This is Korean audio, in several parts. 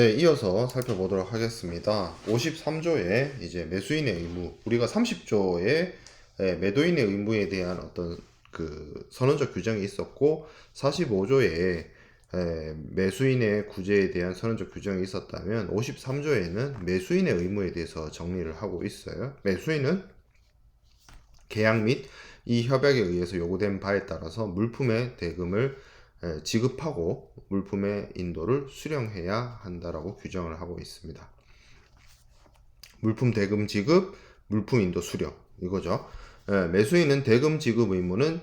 네, 이어서 살펴보도록 하겠습니다. 53조의 이제 매수인의 의무, 우리가 30조의 매도인의 의무에 대한 어떤 그 선언적 규정이 있었고, 45조에 매수인의 구제에 대한 선언적 규정이 있었다면, 53조에는 매수인의 의무에 대해서 정리를 하고 있어요. 매수인은 계약 및 이 협약에 의해서 요구된 바에 따라서 물품의 대금을 지급하고 물품의 인도를 수령해야 한다라고 규정을 하고 있습니다. 물품 대금 지급, 물품 인도 수령 이거죠. 매수인은 대금 지급 의무는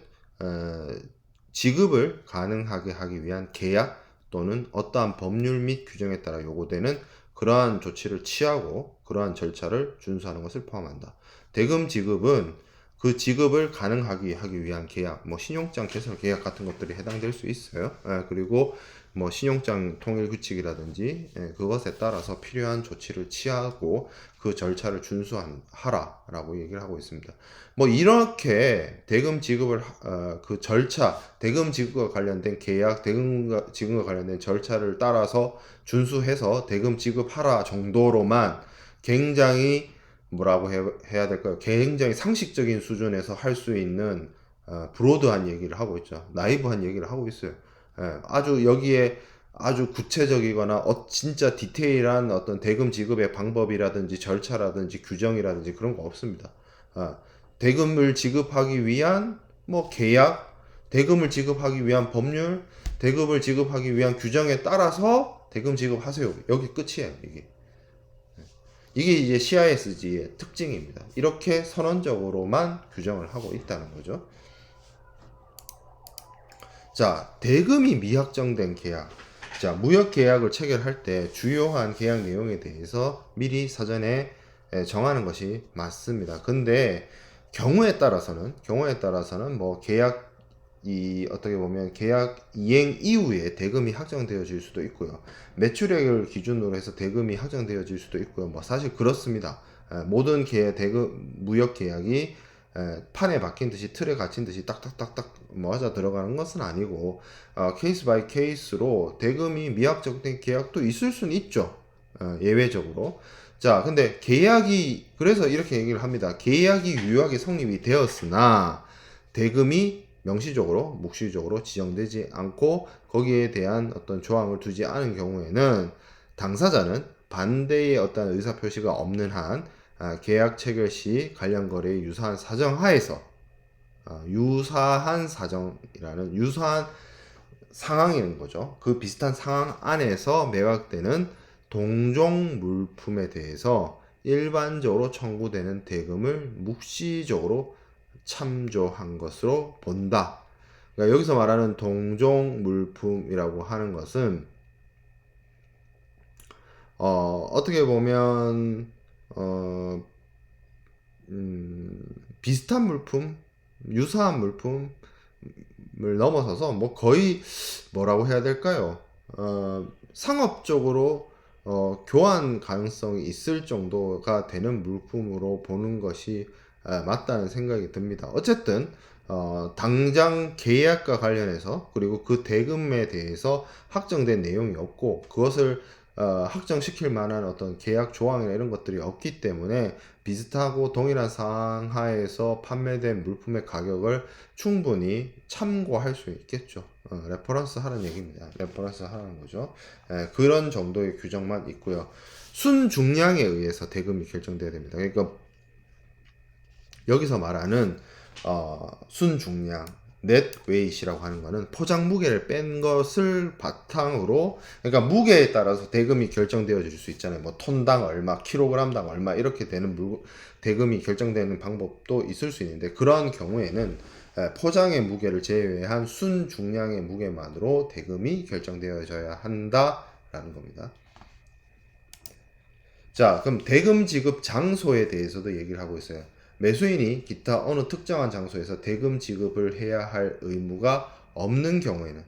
지급을 가능하게 하기 위한 계약 또는 어떠한 법률 및 규정에 따라 요구되는 그러한 조치를 취하고 그러한 절차를 준수하는 것을 포함한다. 대금 지급은 그 지급을 가능하게 하기 위한 계약, 뭐 신용장 개설 계약 같은 것들이 해당될 수 있어요. 그리고 뭐 신용장 통일 규칙이라든지 그것에 따라서 필요한 조치를 취하고 그 절차를 준수하라라고 얘기를 하고 있습니다. 뭐 이렇게 대금 지급을 그 절차, 대금 지급과 관련된 계약, 대금 지급과 관련된 절차를 따라서 준수해서 대금 지급하라 정도로만 굉장히 뭐라고 해야 될까요? 굉장히 상식적인 수준에서 할 수 있는 브로드한 얘기를 하고 있죠. 나이브한 얘기를 하고 있어요. 아주 여기에 아주 구체적이거나 진짜 디테일한 어떤 대금 지급의 방법이라든지 절차라든지 규정이라든지 그런 거 없습니다. 대금을 지급하기 위한 뭐 계약, 대금을 지급하기 위한 법률, 대금을 지급하기 위한 규정에 따라서 대금 지급하세요. 여기 끝이에요. 이게 이제 CISG의 특징입니다. 이렇게 선언적으로만 규정을 하고 있다는 거죠. 자, 대금이 미확정된 계약. 자, 무역 계약을 체결할 때 주요한 계약 내용에 대해서 미리 사전에 정하는 것이 맞습니다. 근데 경우에 따라서는 뭐 어떻게 보면 계약 이행 이후에 대금이 확정되어질 수도 있고요. 매출액을 기준으로 해서 대금이 확정되어질 수도 있고요. 뭐 사실 그렇습니다. 모든 무역 계약이 판에 박힌 듯이 틀에 갇힌 듯이 딱딱딱딱 맞아 들어가는 것은 아니고 케이스 바이 케이스로 대금이 미확정된 계약도 있을 수는 있죠. 예외적으로. 자, 근데 그래서 이렇게 얘기를 합니다. 계약이 유효하게 성립이 되었으나 대금이 명시적으로, 묵시적으로 지정되지 않고 거기에 대한 어떤 조항을 두지 않은 경우에는 당사자는 반대의 어떤 의사표시가 없는 한 계약 체결 시 관련 거래의 유사한 사정 하에서 유사한 사정이라는 유사한 상황인 거죠. 그 비슷한 상황 안에서 매각되는 동종 물품에 대해서 일반적으로 청구되는 대금을 묵시적으로 참조한 것으로 본다. 그러니까 여기서 말하는 동종 물품이라고 하는 것은 어떻게 보면 비슷한 물품, 유사한 물품을 넘어서서 뭐 거의 뭐라고 해야 될까요? 상업적으로 교환 가능성이 있을 정도가 되는 물품으로 보는 것이 맞다는 생각이 듭니다. 어쨌든 당장 계약과 관련해서 그리고 그 대금에 대해서 확정된 내용이 없고 그것을 확정시킬 만한 어떤 계약 조항이나 이런 것들이 없기 때문에 비슷하고 동일한 상황 하에서 판매된 물품의 가격을 충분히 참고할 수 있겠죠. 레퍼런스 하는 얘기입니다. 레퍼런스 하는 거죠. 그런 정도의 규정만 있고요. 순중량에 의해서 대금이 결정돼야 됩니다. 그러니까 여기서 말하는 순중량 넷 웨이트라고 하는 거는 포장 무게를 뺀 것을 바탕으로, 그러니까 무게에 따라서 대금이 결정되어질 수 있잖아요. 뭐 톤당 얼마, 킬로그램당 얼마 이렇게 되는 대금이 결정되는 방법도 있을 수 있는데 그러한 경우에는 포장의 무게를 제외한 순중량의 무게만으로 대금이 결정되어져야 한다라는 겁니다. 자, 그럼 대금 지급 장소에 대해서도 얘기를 하고 있어요. 매수인이 기타 어느 특정한 장소에서 대금 지급을 해야 할 의무가 없는 경우에는,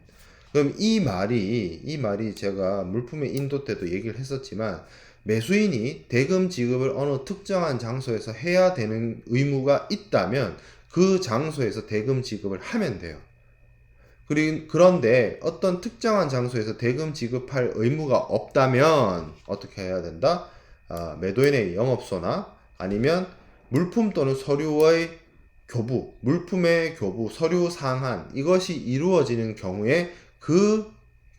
그럼 이 말이 제가 물품의 인도 때도 얘기를 했었지만 매수인이 대금 지급을 어느 특정한 장소에서 해야 되는 의무가 있다면 그 장소에서 대금 지급을 하면 돼요. 그런데 어떤 특정한 장소에서 대금 지급할 의무가 없다면 어떻게 해야 된다? 매도인의 영업소나 아니면 물품 또는 서류의 교부, 물품의 교부, 서류 상한 이것이 이루어지는 경우에 그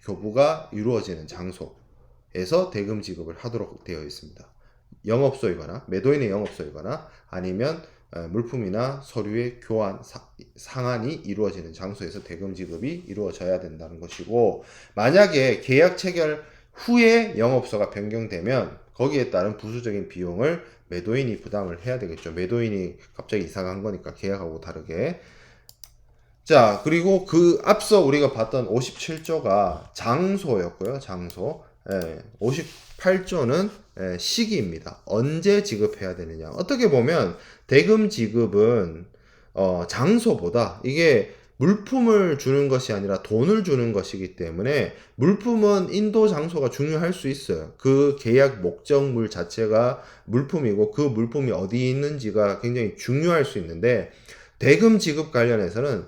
교부가 이루어지는 장소에서 대금 지급을 하도록 되어 있습니다. 영업소이거나 매도인의 영업소이거나 아니면 물품이나 서류의 교환 상환이 이루어지는 장소에서 대금 지급이 이루어져야 된다는 것이고, 만약에 계약 체결 후에 영업소가 변경되면 거기에 따른 부수적인 비용을 매도인이 부담을 해야 되겠죠. 매도인이 갑자기 이사 간 거니까 계약하고 다르게. 자, 그리고 그 앞서 우리가 봤던 57조가 장소였고요. 장소. 58조는 시기입니다. 언제 지급해야 되느냐. 어떻게 보면 대금 지급은 장소보다 이게 물품을 주는 것이 아니라 돈을 주는 것이기 때문에 물품은 인도 장소가 중요할 수 있어요. 그 계약 목적물 자체가 물품이고 그 물품이 어디 있는지가 굉장히 중요할 수 있는데, 대금 지급 관련해서는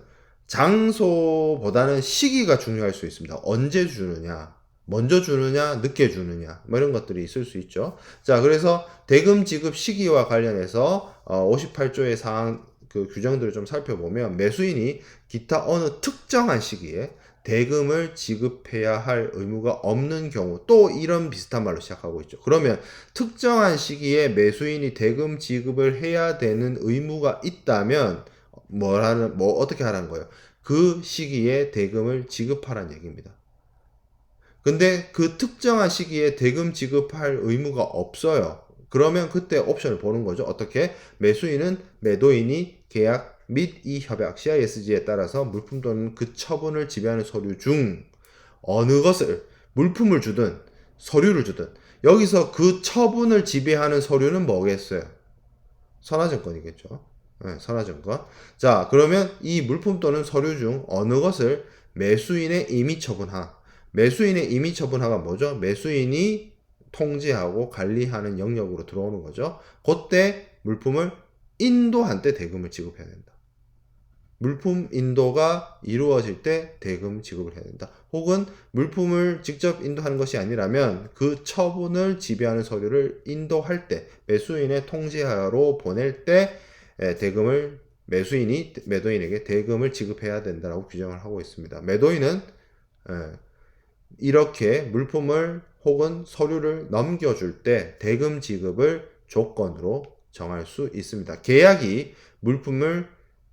장소보다는 시기가 중요할 수 있습니다. 언제 주느냐, 먼저 주느냐, 늦게 주느냐, 뭐 이런 것들이 있을 수 있죠. 자, 그래서 대금 지급 시기와 관련해서 58조의 사항 그 규정들을 좀 살펴보면, 매수인이 기타 어느 특정한 시기에 대금을 지급해야 할 의무가 없는 경우, 또 이런 비슷한 말로 시작하고 있죠. 그러면 특정한 시기에 매수인이 대금 지급을 해야 되는 의무가 있다면 어떻게 하라는 거예요? 그 시기에 대금을 지급하라는 얘기입니다. 근데 그 특정한 시기에 대금 지급할 의무가 없어요. 그러면 그때 옵션을 보는 거죠. 어떻게? 매수인은 매도인이 계약 및 이 협약 CISG에 따라서 물품 또는 그 처분을 지배하는 서류 중 어느 것을, 물품을 주든 서류를 주든, 여기서 그 처분을 지배하는 서류는 뭐겠어요? 선화증권이겠죠. 네, 선화증권. 자, 그러면 이 물품 또는 서류 중 어느 것을 매수인의 임의 처분하. 매수인의 임의 처분하가 뭐죠? 매수인이 통제하고 관리하는 영역으로 들어오는 거죠. 그때 물품을 인도한 때 대금을 지급해야 된다. 물품 인도가 이루어질 때 대금 지급을 해야 된다. 혹은 물품을 직접 인도하는 것이 아니라면 그 처분을 지배하는 서류를 인도할 때, 매수인의 통제하로 보낼 때 대금을, 매수인이 매도인에게 대금을 지급해야 된다라고 규정을 하고 있습니다. 매도인은 이렇게 물품을 혹은 서류를 넘겨줄 때 대금 지급을 조건으로 정할 수 있습니다. 계약이 물품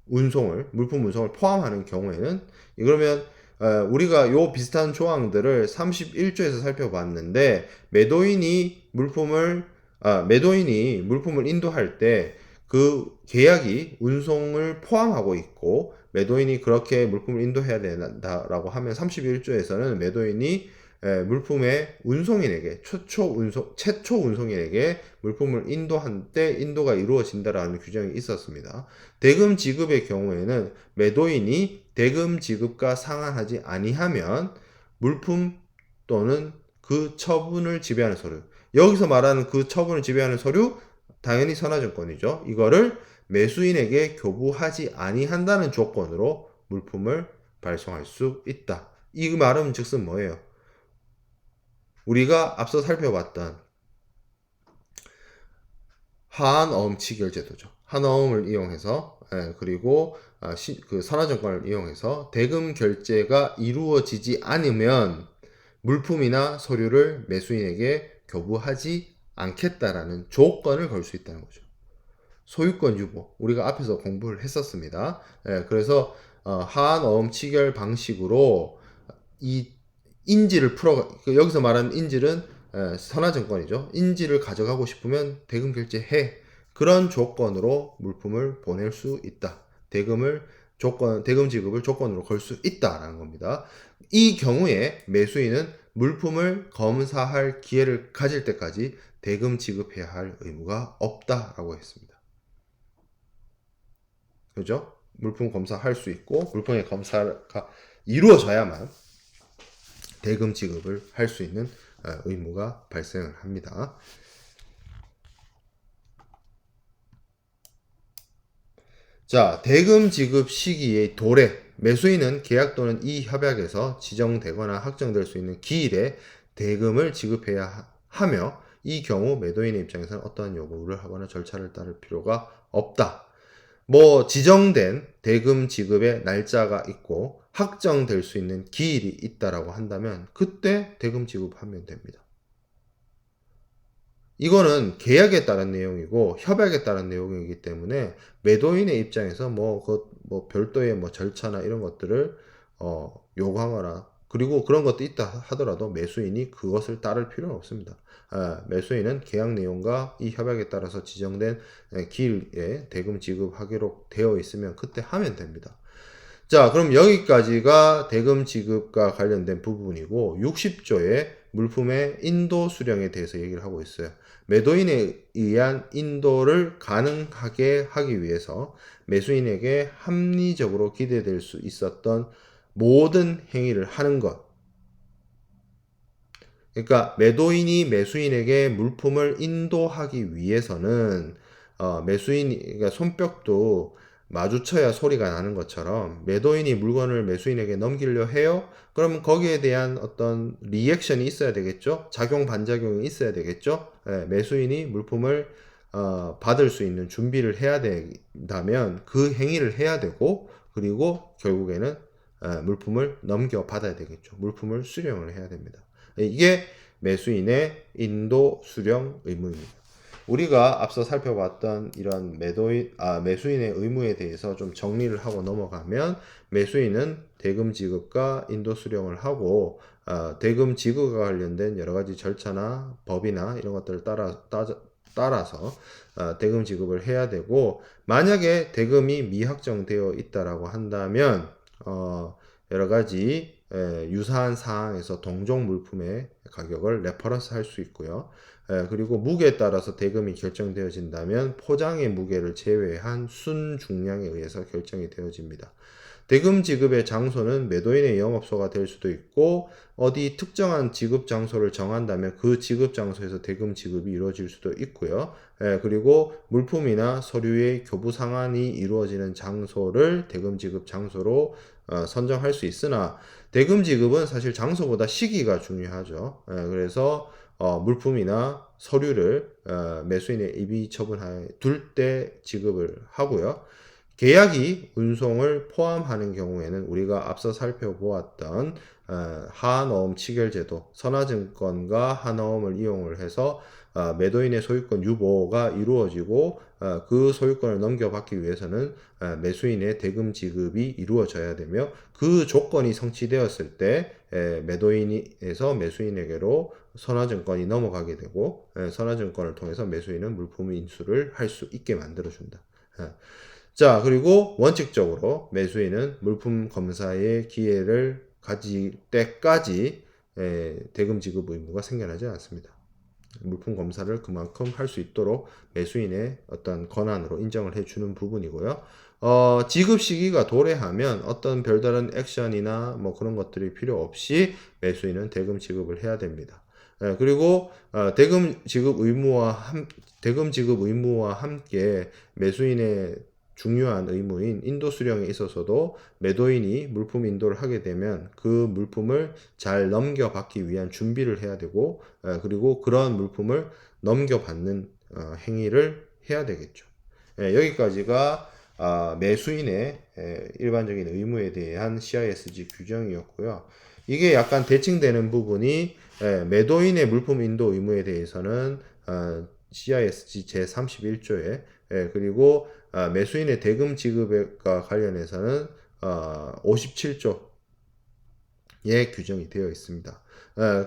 운송을 포함하는 경우에는, 그러면 우리가 요 비슷한 조항들을 31조에서 살펴봤는데, 매도인이 물품을 인도할 때 그 계약이 운송을 포함하고 있고, 매도인이 그렇게 물품을 인도해야 된다라고 하면 31조에서는 매도인이 물품의 운송인에게, 최초 운송인에게 물품을 인도한 때 인도가 이루어진다라는 규정이 있었습니다. 대금 지급의 경우에는 매도인이 대금 지급과 상환하지 아니하면 물품 또는 그 처분을 지배하는 서류, 여기서 말하는 그 처분을 지배하는 서류, 당연히 선화증권이죠. 이거를 매수인에게 교부하지 아니한다는 조건으로 물품을 발송할 수 있다. 이 말은 즉슨 뭐예요? 우리가 앞서 살펴봤던 하한어음 치결제도죠. 한어음을 이용해서, 그리고 그 선화증권을 이용해서 대금 결제가 이루어지지 않으면 물품이나 서류를 매수인에게 교부하지 않겠다라는 조건을 걸 수 있다는 거죠. 소유권 유보, 우리가 앞에서 공부를 했었습니다. 그래서 하한어음 치결 방식으로 이 인지를 여기서 말하는 인지는 선화증권이죠. 인지를 가져가고 싶으면 대금 결제해. 그런 조건으로 물품을 보낼 수 있다. 대금 지급을 조건으로 걸 수 있다라는 겁니다. 이 경우에 매수인은 물품을 검사할 기회를 가질 때까지 대금 지급해야 할 의무가 없다라고 했습니다. 그죠? 물품 검사할 수 있고, 물품의 검사가 이루어져야만 대금 지급을 할 수 있는 의무가 발생을 합니다. 자, 대금 지급 시기의 도래. 매수인은 계약 또는 이 협약에서 지정되거나 확정될 수 있는 기일에 대금을 지급해야 하며 이 경우 매도인의 입장에서는 어떠한 요구를 하거나 절차를 따를 필요가 없다. 뭐 지정된 대금 지급의 날짜가 있고 확정될 수 있는 기일이 있다라고 한다면 그때 대금 지급하면 됩니다. 이거는 계약에 따른 내용이고 협약에 따른 내용이기 때문에 매도인의 입장에서 뭐 별도의 뭐 절차나 이런 것들을 요구하거나 그리고 그런 것도 있다 하더라도 매수인이 그것을 따를 필요는 없습니다. 매수인은 계약 내용과 이 협약에 따라서 지정된 기일에 대금 지급하기로 되어 있으면 그때 하면 됩니다. 자, 그럼 여기까지가 대금 지급과 관련된 부분이고 60조의 물품의 인도 수령에 대해서 얘기를 하고 있어요. 매도인에 의한 인도를 가능하게 하기 위해서 매수인에게 합리적으로 기대될 수 있었던 모든 행위를 하는 것. 그러니까 매도인이 매수인에게 물품을 인도하기 위해서는 그러니까 손뼉도 마주쳐야 소리가 나는 것처럼 매도인이 물건을 매수인에게 넘기려 해요. 그러면 거기에 대한 어떤 리액션이 있어야 되겠죠. 작용 반작용이 있어야 되겠죠. 매수인이 물품을 받을 수 있는 준비를 해야 된다면 그 행위를 해야 되고 그리고 결국에는 물품을 넘겨 받아야 되겠죠. 물품을 수령을 해야 됩니다. 이게 매수인의 인도 수령 의무입니다. 우리가 앞서 살펴봤던 이런 매수인의 의무에 대해서 좀 정리를 하고 넘어가면 매수인은 대금 지급과 인도 수령을 하고 대금 지급과 관련된 여러 가지 절차나 법이나 이런 것들을 따라서 대금 지급을 해야 되고 만약에 대금이 미확정되어 있다라고 한다면 여러 가지 유사한 사항에서 동종 물품의 가격을 레퍼런스 할 수 있고요. 그리고 무게에 따라서 대금이 결정되어진다면 포장의 무게를 제외한 순중량에 의해서 결정이 되어집니다. 대금 지급의 장소는 매도인의 영업소가 될 수도 있고 어디 특정한 지급 장소를 정한다면 그 지급 장소에서 대금 지급이 이루어질 수도 있고요. 그리고 물품이나 서류의 교부 상환이 이루어지는 장소를 대금 지급 장소로 선정할 수 있으나 대금 지급은 사실 장소보다 시기가 중요하죠. 그래서 물품이나 서류를 매수인의 이비 처분하에 둘 때 지급을 하고요. 계약이 운송을 포함하는 경우에는 우리가 앞서 살펴보았던 하너움 치결제도, 선화증권과 하너움을 이용을 해서 매도인의 소유권 유보가 이루어지고 그 소유권을 넘겨받기 위해서는 매수인의 대금 지급이 이루어져야 되며 그 조건이 성취되었을 때 매도인에서 매수인에게로 선화증권이 넘어가게 되고 선화증권을 통해서 매수인은 물품 인수를 할 수 있게 만들어준다. 자, 그리고 원칙적으로 매수인은 물품 검사의 기회를 가질 때까지 대금 지급 의무가 생겨나지 않습니다. 물품 검사를 그만큼 할 수 있도록 매수인의 어떤 권한으로 인정을 해주는 부분이고요. 지급 시기가 도래하면 어떤 별다른 액션이나 뭐 그런 것들이 필요 없이 매수인은 대금 지급을 해야 됩니다. 그리고 대금 지급 의무와 함께 매수인의 중요한 의무인 인도 수령에 있어서도 매도인이 물품 인도를 하게 되면 그 물품을 잘 넘겨받기 위한 준비를 해야 되고 그리고 그런 물품을 넘겨받는 행위를 해야 되겠죠. 여기까지가 매수인의 일반적인 의무에 대한 CISG 규정이었고요. 이게 약간 대칭되는 부분이 매도인의 물품 인도 의무에 대해서는 CISG 제31조에 그리고 매수인의 대금 지급과 관련해서는 57조의 규정이 되어 있습니다.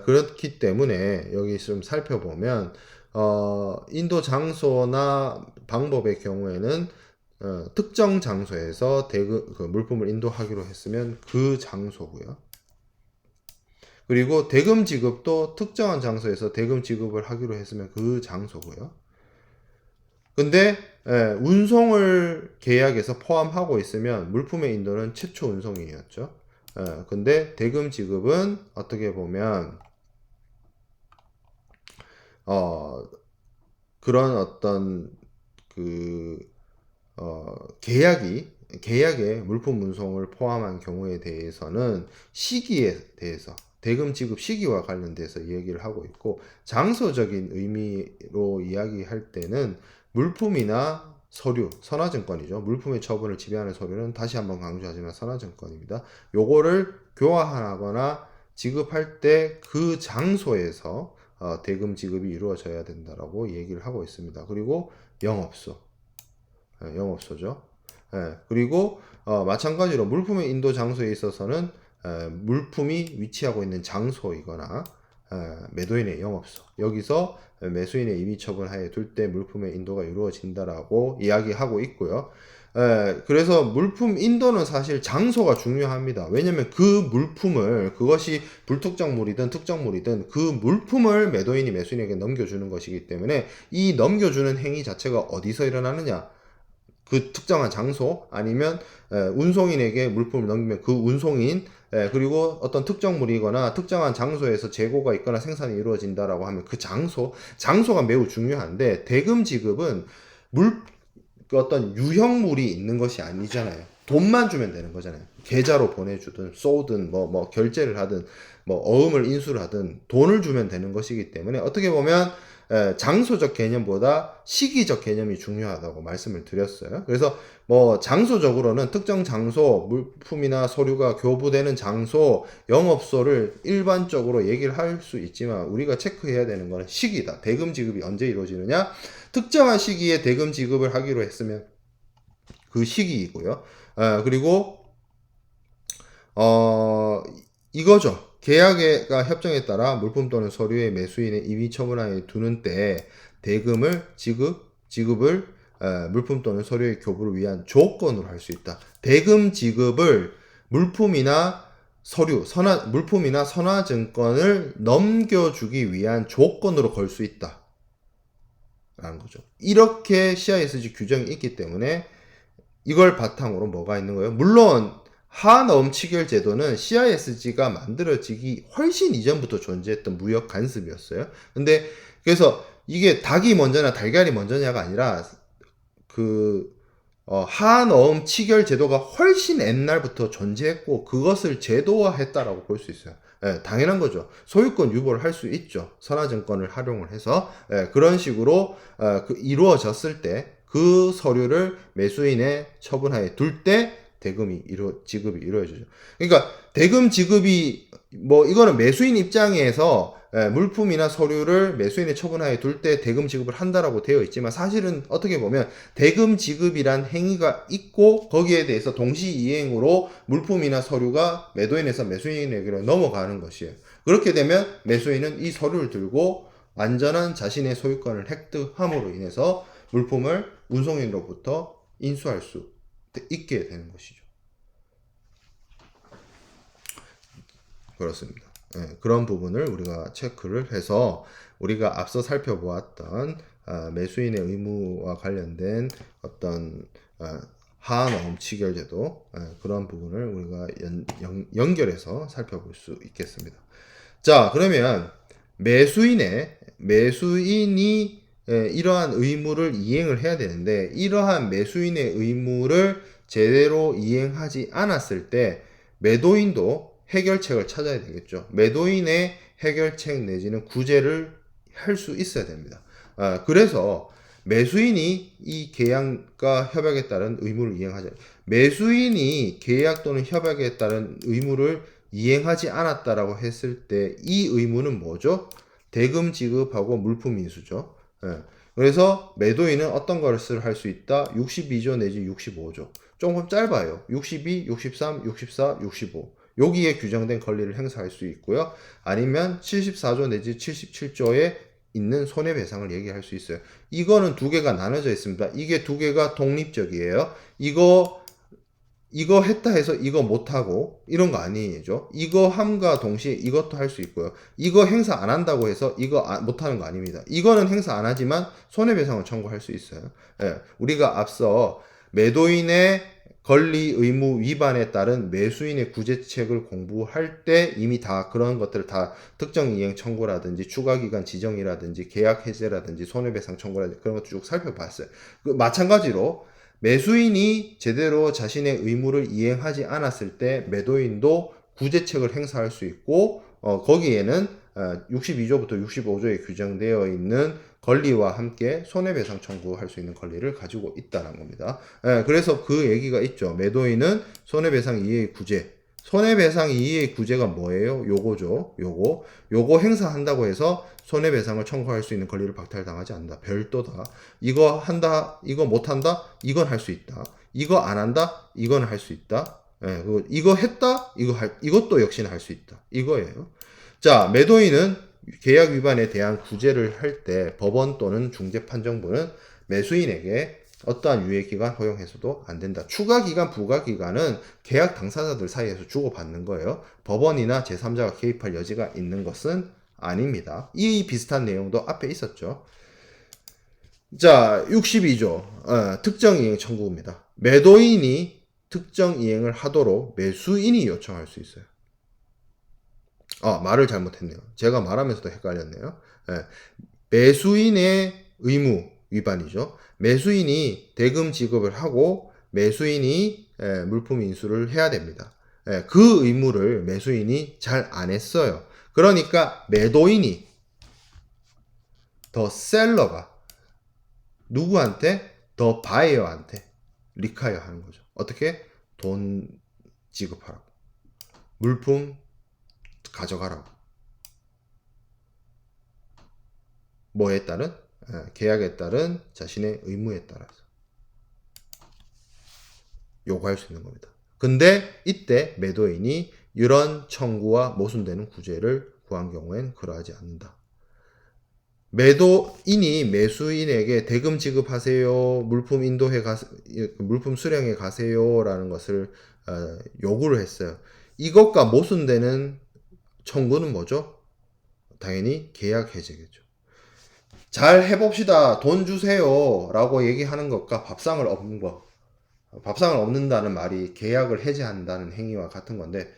그렇기 때문에 여기 좀 살펴보면 인도 장소나 방법의 경우에는 특정 장소에서 그 물품을 인도하기로 했으면 그 장소고요. 그리고 대금 지급도 특정한 장소에서 대금 지급을 하기로 했으면 그 장소고요. 근데 운송을 계약에서 포함하고 있으면 물품의 인도는 최초 운송이었죠. 근데 대금 지급은 어떻게 보면 그런 어떤 그 계약에 물품 운송을 포함한 경우에 대해서는 시기에 대해서 대금 지급 시기와 관련돼서 이야기를 하고 있고, 장소적인 의미로 이야기할 때는 물품이나 서류, 선화증권이죠. 물품의 처분을 지배하는 서류는 다시 한번 강조하지만 선화증권입니다. 요거를 교환하거나 지급할 때 그 장소에서 대금 지급이 이루어져야 된다라고 얘기를 하고 있습니다. 그리고 영업소, 영업소죠. 그리고 마찬가지로 물품의 인도 장소에 있어서는 물품이 위치하고 있는 장소이거나 매도인의 영업소, 여기서 매수인의 임의 처분 하에 둘 때 물품의 인도가 이루어진다라고 이야기하고 있고요. 그래서 물품 인도는 사실 장소가 중요합니다. 왜냐면 그 물품을, 그것이 불특정물이든 특정물이든 그 물품을 매도인이 매수인에게 넘겨주는 것이기 때문에 이 넘겨주는 행위 자체가 어디서 일어나느냐, 그 특정한 장소, 아니면 운송인에게 물품을 넘기면 그 운송인, 그리고 어떤 특정물이거나 특정한 장소에서 재고가 있거나 생산이 이루어진다라고 하면 그 장소가 매우 중요한데, 대금 지급은 그 어떤 유형물이 있는 것이 아니잖아요. 돈만 주면 되는 거잖아요. 계좌로 보내주든 쏘든 뭐 결제를 하든 뭐 어음을 인수를 하든 돈을 주면 되는 것이기 때문에, 어떻게 보면 장소적 개념보다 시기적 개념이 중요하다고 말씀을 드렸어요. 그래서 뭐 장소적으로는 특정 장소, 물품이나 서류가 교부되는 장소, 영업소를 일반적으로 얘기를 할 수 있지만, 우리가 체크해야 되는 것은 시기다. 대금 지급이 언제 이루어지느냐? 특정한 시기에 대금 지급을 하기로 했으면 그 시기이고요. 그리고 이거죠. 계약과 협정에 따라 물품 또는 서류의 매수인의 임의 처분하에 두는 때 대금을 지급을 물품 또는 서류의 교부를 위한 조건으로 할 수 있다. 대금 지급을 물품이나 물품이나 선화증권을 넘겨주기 위한 조건으로 걸 수 있다 라는 거죠. 이렇게 CISG 규정이 있기 때문에 이걸 바탕으로 뭐가 있는 거예요? 물론 하나음 치결 제도는 CISG가 만들어지기 훨씬 이전부터 존재했던 무역 간섭이었어요. 근데 그래서 이게 닭이 먼저냐 달걀이 먼저냐가 아니라 하나음 치결 제도가 훨씬 옛날부터 존재했고 그것을 제도화했다라고 볼 수 있어요. 당연한 거죠. 소유권 유보를 할 수 있죠. 선화증권을 활용을 해서 그런 식으로 이루어졌을 때 그 서류를 매수인의 처분하에 둘 때 대금이 지급이 이루어지죠. 그러니까 대금 지급이 이거는 매수인 입장에서 물품이나 서류를 매수인의 처분하에 둘 때 대금 지급을 한다라고 되어 있지만, 사실은 어떻게 보면 대금 지급이란 행위가 있고 거기에 대해서 동시 이행으로 물품이나 서류가 매도인에서 매수인에게로 넘어가는 것이에요. 그렇게 되면 매수인은 이 서류를 들고 완전한 자신의 소유권을 획득함으로 인해서 물품을 운송인으로부터 인수할 수 있게 되는 것이죠. 그렇습니다. 그런 부분을 우리가 체크를 해서 우리가 앞서 살펴보았던 매수인의 의무와 관련된 어떤 하한어음 치결제도 그런 부분을 우리가 연결해서 살펴볼 수 있겠습니다. 자, 그러면 매수인이 이러한 의무를 이행을 해야 되는데, 이러한 매수인의 의무를 제대로 이행하지 않았을 때 매도인도 해결책을 찾아야 되겠죠. 매도인의 해결책 내지는 구제를 할 수 있어야 됩니다. 그래서 매수인이 이 계약과 협약에 따른 의무를 이행하지, 매수인이 계약 또는 협약에 따른 의무를 이행하지 않았다라고 했을 때 이 의무는 뭐죠? 대금 지급하고 물품 인수죠. 그래서 매도인은 어떤 것을 할 수 있다? 62조 내지 65조. 조금 짧아요. 62, 63, 64, 65. 여기에 규정된 권리를 행사할 수 있고요. 아니면 74조 내지 77조에 있는 손해배상을 얘기할 수 있어요. 이거는 두 개가 나눠져 있습니다. 이게 두 개가 독립적이에요. 이거 했다 해서 이거 못하고 이런 거 아니죠. 이거 함과 동시에 이것도 할 수 있고요. 이거 행사 안 한다고 해서 이거 못하는 거 아닙니다. 이거는 행사 안 하지만 손해배상을 청구할 수 있어요. 우리가 앞서 매도인의 권리 의무 위반에 따른 매수인의 구제책을 공부할 때 이미 다 그런 것들을 다 특정 이행 청구라든지 추가기간 지정이라든지 계약 해제라든지 손해배상 청구라든지 그런 것도 쭉 살펴봤어요. 마찬가지로 매수인이 제대로 자신의 의무를 이행하지 않았을 때 매도인도 구제책을 행사할 수 있고 거기에는 62조부터 65조에 규정되어 있는 권리와 함께 손해배상 청구할 수 있는 권리를 가지고 있다는 겁니다. 그래서 그 얘기가 있죠. 매도인은 손해배상 이해의 구제. 손해배상 이해의 구제가 뭐예요? 요거죠. 요거 행사한다고 해서 손해배상을 청구할 수 있는 권리를 박탈당하지 않는다. 별도다. 이거 한다, 이거 못한다, 이건 할 수 있다. 이거 안 한다, 이건 할 수 있다. 이거 했다, 이것도 역시나 할 수 있다. 이거예요. 자, 매도인은 계약 위반에 대한 구제를 할 때 법원 또는 중재판정부는 매수인에게 어떠한 유예기간 허용해서도 안 된다. 추가기간, 부가기간은 계약 당사자들 사이에서 주고받는 거예요. 법원이나 제3자가 개입할 여지가 있는 것은 아닙니다. 이 비슷한 내용도 앞에 있었죠. 자, 62조 특정이행 청구입니다. 매도인이 특정 이행을 하도록 매수인이 요청할 수 있어요. 말을 잘못했네요. 제가 말하면서도 헷갈렸네요. 매수인의 의무 위반이죠. 매수인이 대금 지급을 하고 매수인이 물품 인수를 해야 됩니다. 그 의무를 매수인이 잘 안 했어요. 그러니까 매도인이 더 셀러가 누구한테? 더 바이어한테 리카이어 하는 거죠. 어떻게? 돈 지급하라고. 물품 가져가라고. 뭐에 따른? 계약에 따른 자신의 의무에 따라서 요구할 수 있는 겁니다. 근데 이때 매도인이 이런 청구와 모순되는 구제를 구한 경우엔 그러하지 않는다. 매도인이 매수인에게 대금 지급하세요, 물품 인도해 가세요, 물품 수령해 가세요라는 것을 요구를 했어요. 이것과 모순되는 청구는 뭐죠? 당연히 계약 해제겠죠. 잘 해봅시다. 돈 주세요. 라고 얘기하는 것과 밥상을 얻는 것. 밥상을 얻는다는 말이 계약을 해제한다는 행위와 같은 건데,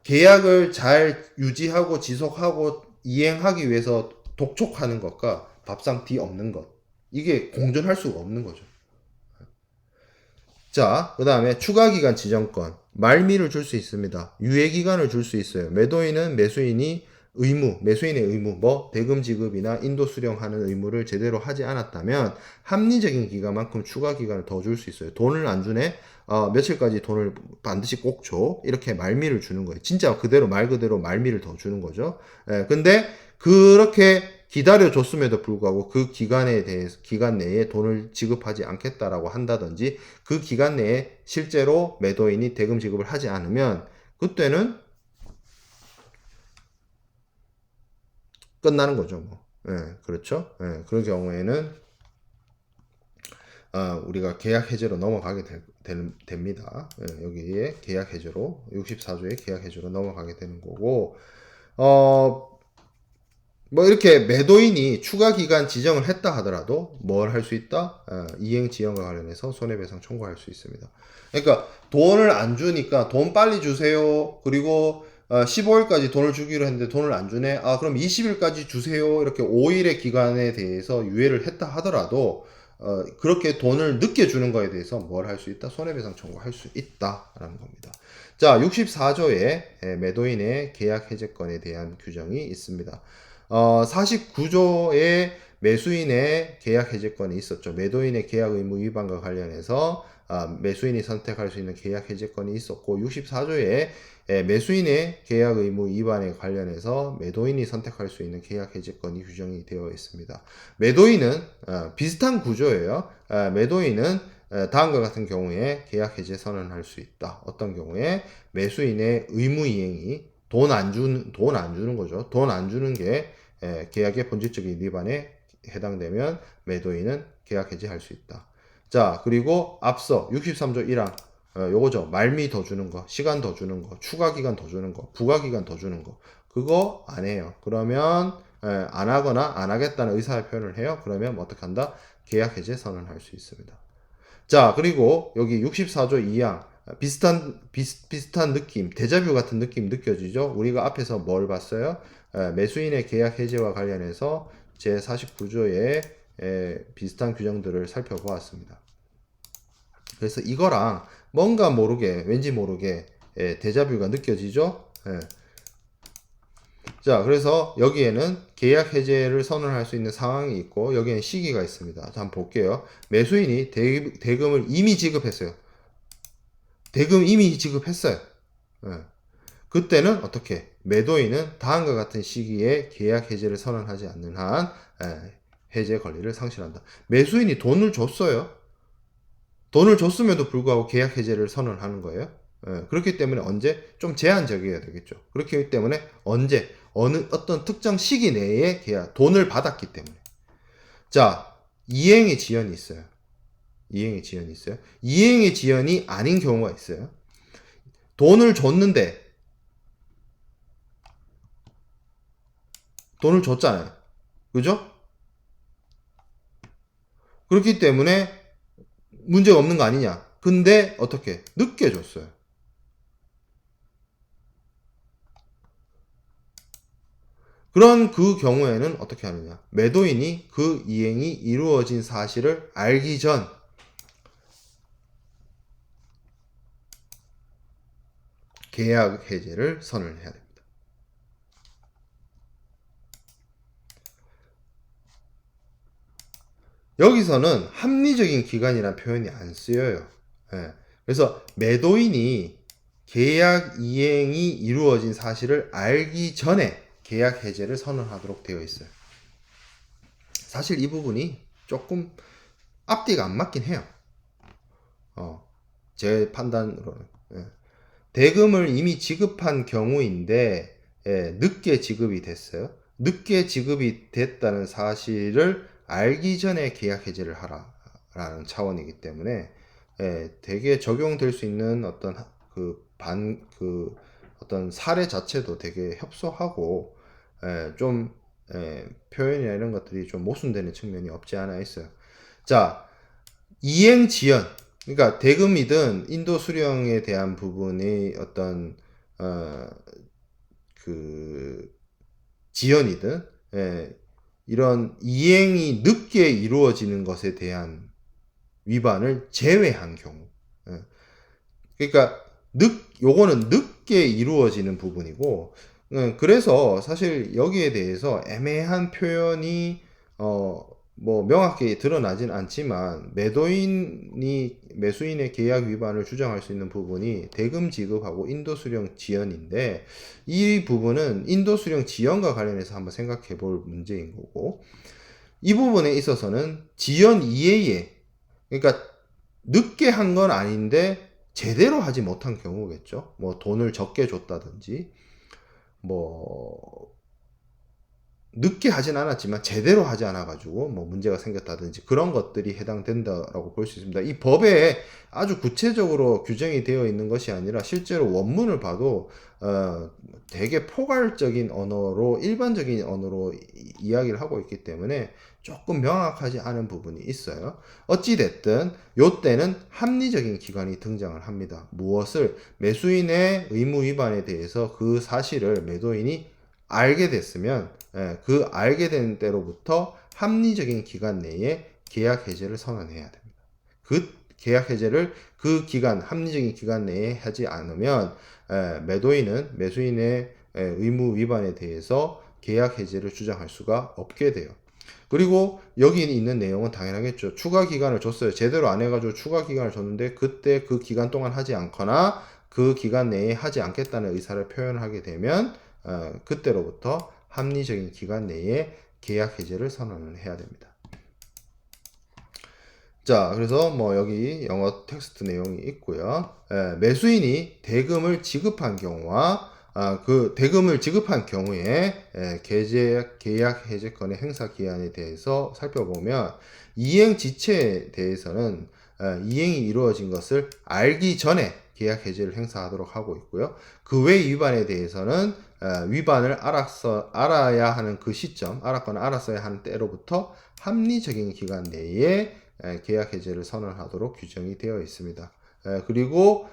계약을 잘 유지하고 지속하고 이행하기 위해서 독촉하는 것과 밥상 뒤 없는 것. 이게 공존할 수가 없는 거죠. 자, 그 다음에 추가기간 지정권. 말미를 줄 수 있습니다. 유예기간을 줄 수 있어요. 매도인은 매수인의 의무, 대금 지급이나 인도 수령하는 의무를 제대로 하지 않았다면 합리적인 기간만큼 추가 기간을 더 줄 수 있어요. 돈을 안 주네? 며칠까지 돈을 반드시 꼭 줘. 이렇게 말미를 주는 거예요. 진짜 말 그대로 말미를 더 주는 거죠. 근데 그렇게 기다려줬음에도 불구하고 그 기간 내에 돈을 지급하지 않겠다라고 한다든지 그 기간 내에 실제로 매도인이 대금 지급을 하지 않으면 그때는 끝나는 거죠. 그렇죠. 그런 경우에는 우리가 계약 해제로 넘어가게 됩니다. 여기에 계약 해제로 64조의 계약 해제로 넘어가게 되는 거고 뭐 이렇게 매도인이 추가 기간 지정을 했다 하더라도 뭘 할 수 있다? 이행 지연과 관련해서 손해배상 청구할 수 있습니다. 그러니까 돈을 안 주니까 돈 빨리 주세요. 그리고 15일까지 돈을 주기로 했는데 돈을 안 주네. 그럼 20일까지 주세요. 이렇게 5일의 기간에 대해서 유예를 했다 하더라도 그렇게 돈을 늦게 주는 거에 대해서 뭘 할 수 있다? 손해배상 청구할 수 있다라는 겁니다. 자, 64조에 매도인의 계약 해제권에 대한 규정이 있습니다. 49조에 매수인의 계약 해제권이 있었죠. 매도인의 계약 의무 위반과 관련해서 매수인이 선택할 수 있는 계약 해제권이 있었고 64조에 매수인의 계약 의무 위반에 관련해서 매도인이 선택할 수 있는 계약 해제권이 규정이 되어 있습니다. 매도인은 비슷한 구조예요. 매도인은 다음과 같은 경우에 계약 해제 선언할 수 있다. 어떤 경우에 매수인의 의무 이행이 돈 안 주는 거죠. 돈 안 주는 게 계약의 본질적인 위반에 해당되면 매도인은 계약 해제할 수 있다. 자, 그리고 앞서 63조 1항 요거죠. 말미 더 주는 거, 시간 더 주는 거, 추가 기간 더 주는 거, 부가 기간 더 주는 거. 그거 안 해요. 그러면 안 하거나 안 하겠다는 의사 표현을 해요. 그러면 어떻게 한다? 계약 해제 선언할 수 있습니다. 자, 그리고 여기 64조 2항 비슷한 느낌, 데자뷰 같은 느낌 느껴지죠? 우리가 앞에서 뭘 봤어요? 매수인의 계약 해제와 관련해서 제49조의 비슷한 규정들을 살펴보았습니다. 그래서 이거랑 뭔가 모르게 왠지 모르게 데자뷰가 느껴지죠. 예. 자, 그래서 여기에는 계약 해제를 선언할 수 있는 상황이 있고 여기에는 시기가 있습니다. 자, 한번 볼게요. 매수인이 대금을 이미 지급했어요. 대금 이미 지급했어요. 예. 그때는 어떻게? 매도인은 다음과 같은 시기에 계약 해제를 선언하지 않는 한 해제 권리를 상실한다. 매수인이 돈을 줬어요. 돈을 줬음에도 불구하고 계약 해제를 선언하는 거예요. 그렇기 때문에 언제? 좀 제한적이어야 되겠죠. 그렇기 때문에 언제? 어느 어떤 특정 시기 내에 계약, 돈을 받았기 때문에. 자, 이행의 지연이 있어요. 이행의 지연이 있어요. 이행의 지연이 아닌 경우가 있어요. 돈을 줬는데 돈을 줬잖아요. 그죠? 그렇기 때문에 문제가 없는 거 아니냐. 근데 어떻게? 늦게 줬어요. 그런 그 경우에는 어떻게 하느냐. 매도인이 그 이행이 이루어진 사실을 알기 전 계약 해제를 선언해야 됩니다. 여기서는 합리적인 기간이라는 표현이 안 쓰여요. 예. 그래서 매도인이 계약 이행이 이루어진 사실을 알기 전에 계약 해제를 선언하도록 되어 있어요. 사실 이 부분이 조금 앞뒤가 안 맞긴 해요. 제 판단으로는. 예. 대금을 이미 지급한 경우인데 늦게 지급이 됐어요. 늦게 지급이 됐다는 사실을 알기 전에 계약 해제를 하라라는 차원이기 때문에 되게 적용될 수 있는 어떤 어떤 사례 자체도 되게 협소하고 좀 표현이나 이런 것들이 좀 모순되는 측면이 없지 않아 있어요. 자, 이행 지연. 그러니까 대금이든 인도 수령에 대한 부분의 어떤 그 지연이든 이런 이행이 늦게 이루어지는 것에 대한 위반을 제외한 경우. 그러니까 요거는 늦게 이루어지는 부분이고 그래서 사실 여기에 대해서 애매한 표현이 뭐 명확히 드러나진 않지만 매수인의 계약 위반을 주장할 수 있는 부분이 대금 지급하고 인도 수령 지연인데 이 부분은 인도 수령 지연과 관련해서 한번 생각해 볼 문제인 거고 이 부분에 있어서는 지연 이외에 그러니까 늦게 한 건 아닌데 제대로 하지 못한 경우겠죠. 뭐 돈을 적게 줬다든지 뭐 늦게 하진 않았지만 제대로 하지 않아가지고 뭐 문제가 생겼다든지 그런 것들이 해당된다라고 볼 수 있습니다. 이 법에 아주 구체적으로 규정이 되어 있는 것이 아니라 실제로 원문을 봐도 되게 포괄적인 언어로 일반적인 언어로 이야기를 하고 있기 때문에 조금 명확하지 않은 부분이 있어요. 어찌됐든 요때는 합리적인 기관이 등장을 합니다. 무엇을? 매수인의 의무 위반에 대해서 그 사실을 매도인이 알게 됐으면 그 알게 된 때로부터 합리적인 기간 내에 계약 해제를 선언해야 됩니다. 그 계약 해제를 그 기간 합리적인 기간 내에 하지 않으면 매도인은 매수인의 의무 위반에 대해서 계약 해제를 주장할 수가 없게 돼요. 그리고 여기 있는 내용은 당연하겠죠. 추가 기간을 줬어요. 제대로 안 해가지고 추가 기간을 줬는데 그때 그 기간 동안 하지 않거나 그 기간 내에 하지 않겠다는 의사를 표현하게 되면 그때로부터 합리적인 기간 내에 계약 해제를 선언을 해야 됩니다. 자, 그래서 뭐 여기 영어 텍스트 내용이 있고요. 매수인이 대금을 지급한 경우와 그 대금을 지급한 경우에 계약 해제권의 행사 기한에 대해서 살펴보면 이행 지체에 대해서는 이행이 이루어진 것을 알기 전에 계약 해제를 행사하도록 하고 있고요. 그 외 위반에 대해서는 위반을 알아야 하는 그 시점, 알았거나 알았어야 하는 때로부터 합리적인 기간 내에 계약 해제를 선언하도록 규정이 되어 있습니다. 그리고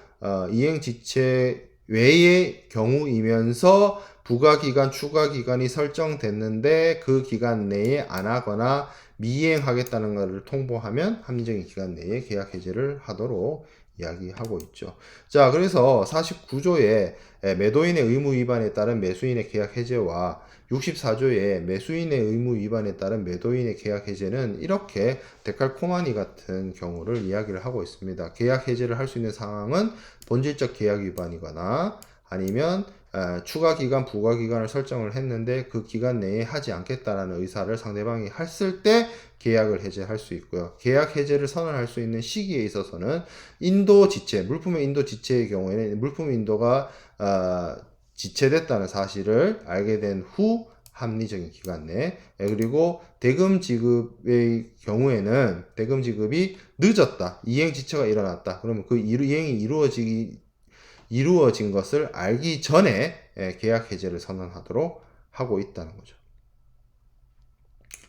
이행 지체 외의 경우이면서 부가기간, 추가기간이 설정됐는데 그 기간 내에 안 하거나 미이행하겠다는 것을 통보하면 합리적인 기간 내에 계약 해지를 하도록 이야기하고 있죠. 자, 그래서 49조의 매도인의 의무 위반에 따른 매수인의 계약 해제와 64조의 매수인의 의무 위반에 따른 매도인의 계약 해제는 이렇게 데칼코마니 같은 경우를 이야기를 하고 있습니다. 계약 해제를 할 수 있는 상황은 본질적 계약 위반이거나 아니면 추가 기간, 부가 기간을 설정을 했는데 그 기간 내에 하지 않겠다라는 의사를 상대방이 했을 때 계약을 해제할 수 있고요. 계약 해제를 선언할 수 있는 시기에 있어서는 인도 지체, 물품의 인도 지체의 경우에는 물품 인도가 지체됐다는 사실을 알게 된 후 합리적인 기간 내, 그리고 대금 지급의 경우에는 대금 지급이 늦었다, 이행 지체가 일어났다, 그러면 그 이행이 이루어진 것을 알기 전에 계약 해제를 선언하도록 하고 있다는 거죠.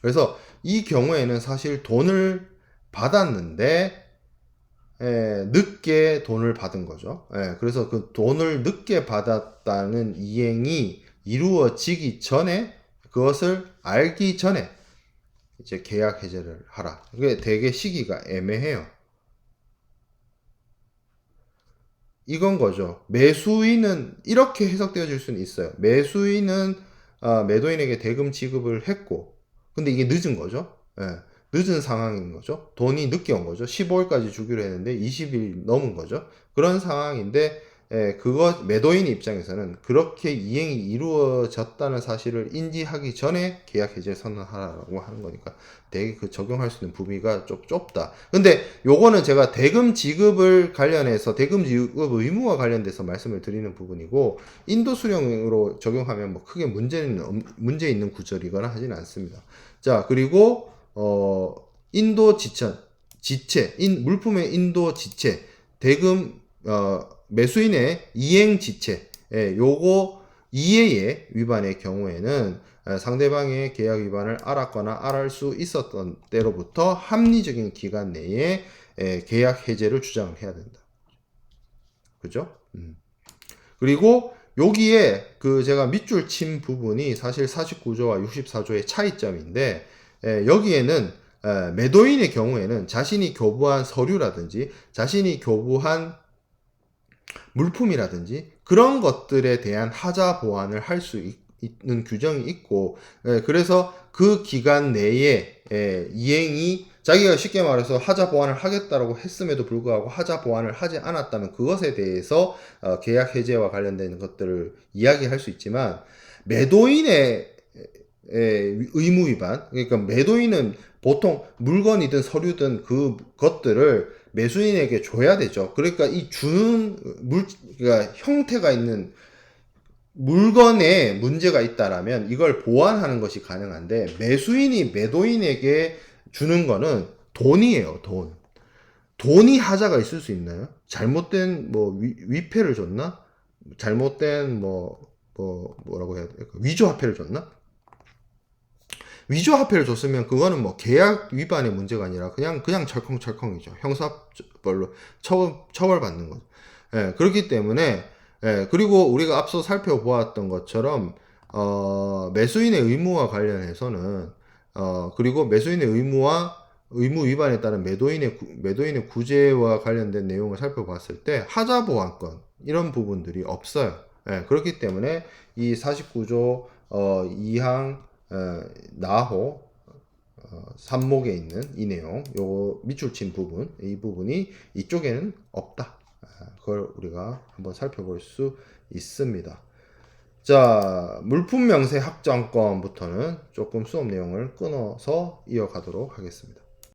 그래서 이 경우에는 사실 돈을 받았는데 늦게 돈을 받은 거죠. 그래서 그 돈을 늦게 받았다는 이행이 이루어지기 전에, 그것을 알기 전에 이제 계약 해제를 하라. 이게 되게 시기가 애매해요. 이건 거죠. 매수인은 이렇게 해석되어질 수는 있어요. 매수인은 매도인에게 대금 지급을 했고, 근데 이게 늦은 거죠. 늦은 상황인 거죠. 돈이 늦게 온 거죠. 15일까지 주기로 했는데 20일 넘은 거죠. 그런 상황인데 매도인 입장에서는 그렇게 이행이 이루어졌다는 사실을 인지하기 전에 계약 해제 선언하라고 하는 거니까 되게 그 적용할 수 있는 범위가 좀 좁다. 근데 요거는 제가 대금 지급을 관련해서 대금 지급 의무와 관련돼서 말씀을 드리는 부분이고, 인도 수령으로 적용하면 뭐 크게 문제 있는 구절이거나 하지는 않습니다. 자, 그리고 인도 물품의 인도 지체, 대금 매수인의 이행 지체, 요거 이해의 위반의 경우에는 상대방의 계약 위반을 알았거나 알을 수 있었던 때로부터 합리적인 기간 내에 계약 해제를 주장을 해야 된다. 그죠? 그리고 여기에 제가 밑줄 친 부분이 사실 49조와 64조의 차이점인데, 여기에는 매도인의 경우에는 자신이 교부한 서류라든지 자신이 교부한 물품이라든지 그런 것들에 대한 하자 보완을 할 수 있는 규정이 있고, 그래서 그 기간 내에 이행이 자기가 쉽게 말해서 하자 보완을 하겠다라고 했음에도 불구하고 하자 보완을 하지 않았다면 그것에 대해서 계약 해제와 관련된 것들을 이야기할 수 있지만, 매도인의 의무 위반, 그러니까 매도인은 보통 물건이든 서류든 그 것들을 매수인에게 줘야 되죠. 그러니까 이 주는 그러니까 형태가 있는 물건에 문제가 있다라면 이걸 보완하는 것이 가능한데, 매수인이 매도인에게 주는 거는 돈이에요. 돈이 하자가 있을 수 있나요? 잘못된 위패를 줬나? 잘못된 뭐라고 해야 될까? 위조 화폐를 줬나? 위조 화폐를 줬으면 그거는 계약 위반의 문제가 아니라 그냥 철컹철컹이죠. 형사벌로 처벌받는 거죠. 그렇기 때문에, 그리고 우리가 앞서 살펴보았던 것처럼 매수인의 의무와 관련해서는 그리고 매수인의 의무 위반에 따른 매도인의 구제와 관련된 내용을 살펴봤을 때 하자 보완권 이런 부분들이 없어요. 그렇기 때문에 이 49조 2항 나호 3목에 있는 이 내용, 요 밑줄 친 부분, 이 부분이 이쪽에는 없다. 그걸 우리가 한번 살펴볼 수 있습니다. 자, 물품 명세 확정권부터는 조금 수업 내용을 끊어서 이어가도록 하겠습니다.